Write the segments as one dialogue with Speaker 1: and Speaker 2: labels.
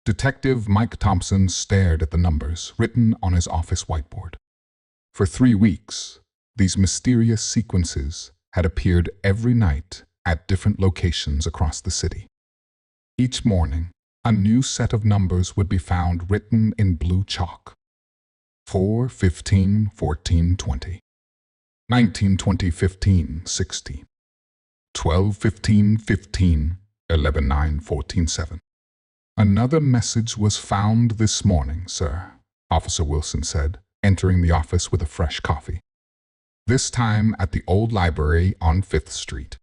Speaker 1: Detective Mike Thompson stared at the numbers written on his office whiteboard. For 3 weeks, these mysterious sequences had appeared every night at different locations across the city. Each morning, a new set of numbers would be found written in blue chalk. 4, 15, 14, 20. 19, 20, 15, 16. 12, 15, 15, 11, 9, 14, 7. Another message was found this morning, sir, Officer Wilson said, entering the office with a fresh coffee. This time at the old library on 5th Street.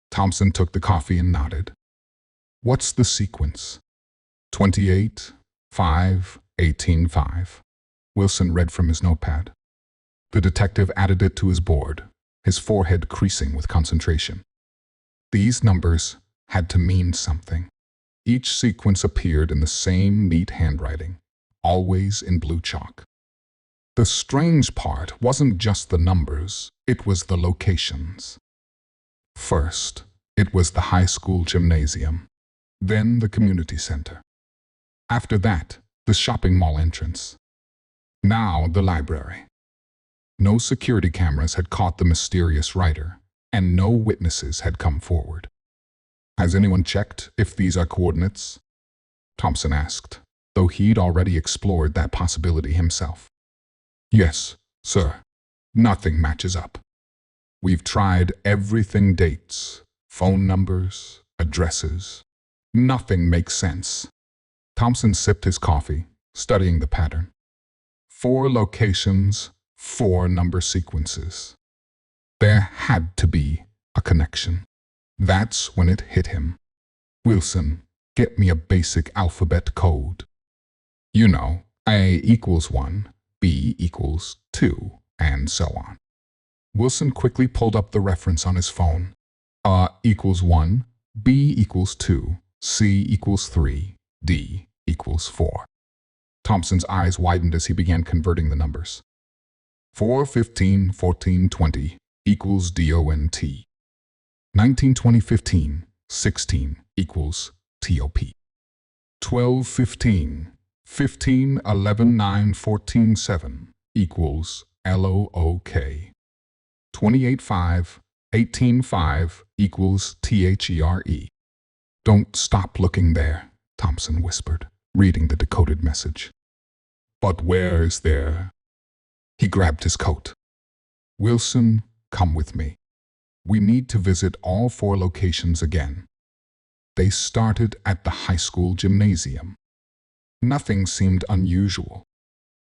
Speaker 1: Thompson took the coffee and nodded. What's the sequence? 28, 5, 18, 5. Wilson read from his notepad. The detective added it to his board, his forehead creasing with concentration. These numbers had to mean something. Each sequence appeared in the same neat handwriting, always in blue chalk. The strange part wasn't just the numbers, it was the locations. First, it was the high school gymnasium, then the community center. After that, the shopping mall entrance. Now the library. No security cameras had caught the mysterious writer, and no witnesses had come forward. Has anyone checked if these are coordinates? Thompson asked, though he'd already explored that possibility himself. Yes, sir. Nothing matches up. We've tried everything: dates, phone numbers, addresses. Nothing makes sense. Thompson sipped his coffee, studying the pattern. 4 locations, 4 number sequences. There had to be a connection. That's when it hit him. Wilson, get me a basic alphabet code. You know, A equals 1, B equals 2, and so on. Wilson quickly pulled up the reference on his phone. A equals 1, B equals 2, C equals 3, D equals 4. Thompson's eyes widened as he began converting the numbers. 4, 15, 14, 20 equals DONT. 19, 20, 15, 16 equals TOP. 12, 15, 15, 11, 9, 14, 7 equals LOOK. 28, 5, 18, 5 equals THERE. Don't stop looking there, Thompson whispered, reading the decoded message. But where is there? He grabbed his coat. Wilson, come with me. We need to visit all 4 locations again. They started at the high school gymnasium. Nothing seemed unusual.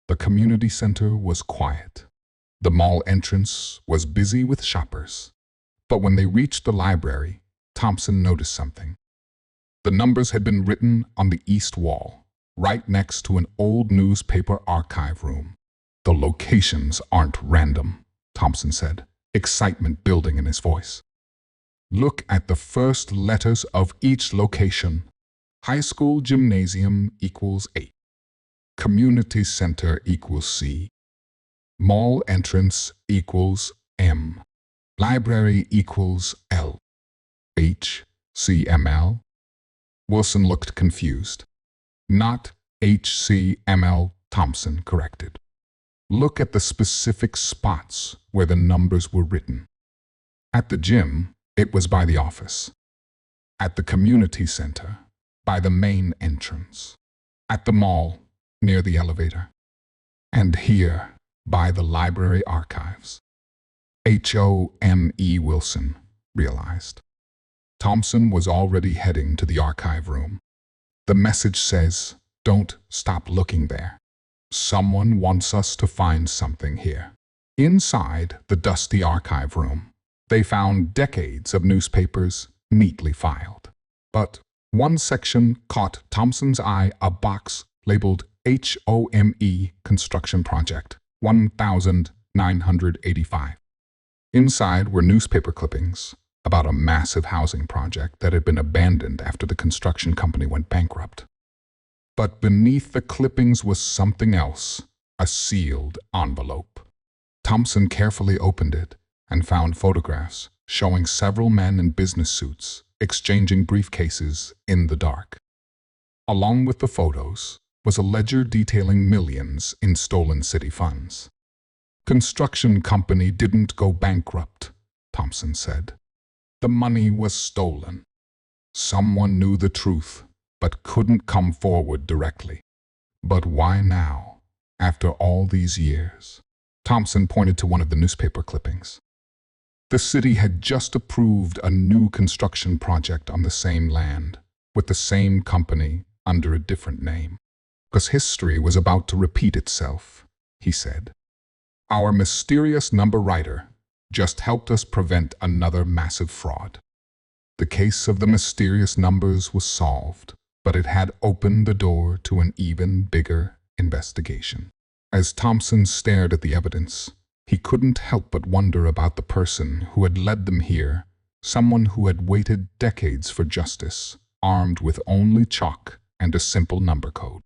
Speaker 1: The community center was quiet. The mall entrance was busy with shoppers. But when they reached the library, Thompson noticed something. The numbers had been written on the east wall, right next to an old newspaper archive room. The locations aren't random, Thompson said, excitement building in his voice. Look at the first letters of each location. High school gymnasium equals A. Community center equals C. Mall entrance equals M. Library equals L. HCML? Wilson looked confused. Not HCML, Thompson corrected. Look at the specific spots where the numbers were written. At the gym, it was by the office. At the community center, by the main entrance. At the mall, near the elevator. And here, by the library archives. HOME Wilson realized. Thompson was already heading to the archive room. The message says, don't stop looking there. Someone wants us to find something here. Inside the dusty archive room, they found decades of newspapers neatly filed. But one section caught Thompson's eye, a box labeled HOME Construction Project 1985. Inside were newspaper clippings about a massive housing project that had been abandoned after the construction company went bankrupt. But beneath the clippings was something else, a sealed envelope. Thompson carefully opened it and found photographs showing several men in business suits exchanging briefcases in the dark. Along with the photos was a ledger detailing millions in stolen city funds. Construction company didn't go bankrupt, Thompson said. The money was stolen. Someone knew the truth, but couldn't come forward directly. But why now, after all these years? Thompson pointed to one of the newspaper clippings. The city had just approved a new construction project on the same land, with the same company under a different name. Because history was about to repeat itself, he said. Our mysterious number writer just helped us prevent another massive fraud. The case of the mysterious numbers was solved, but it had opened the door to an even bigger investigation. As Thompson stared at the evidence, he couldn't help but wonder about the person who had led them here, someone who had waited decades for justice, armed with only chalk and a simple number code.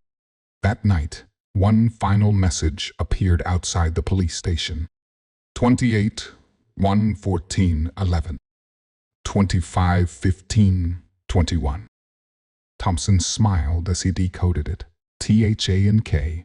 Speaker 1: That night, one final message appeared outside the police station. 28, 114, 11. 25, 15, 21. Thompson smiled as he decoded it. THANKYU.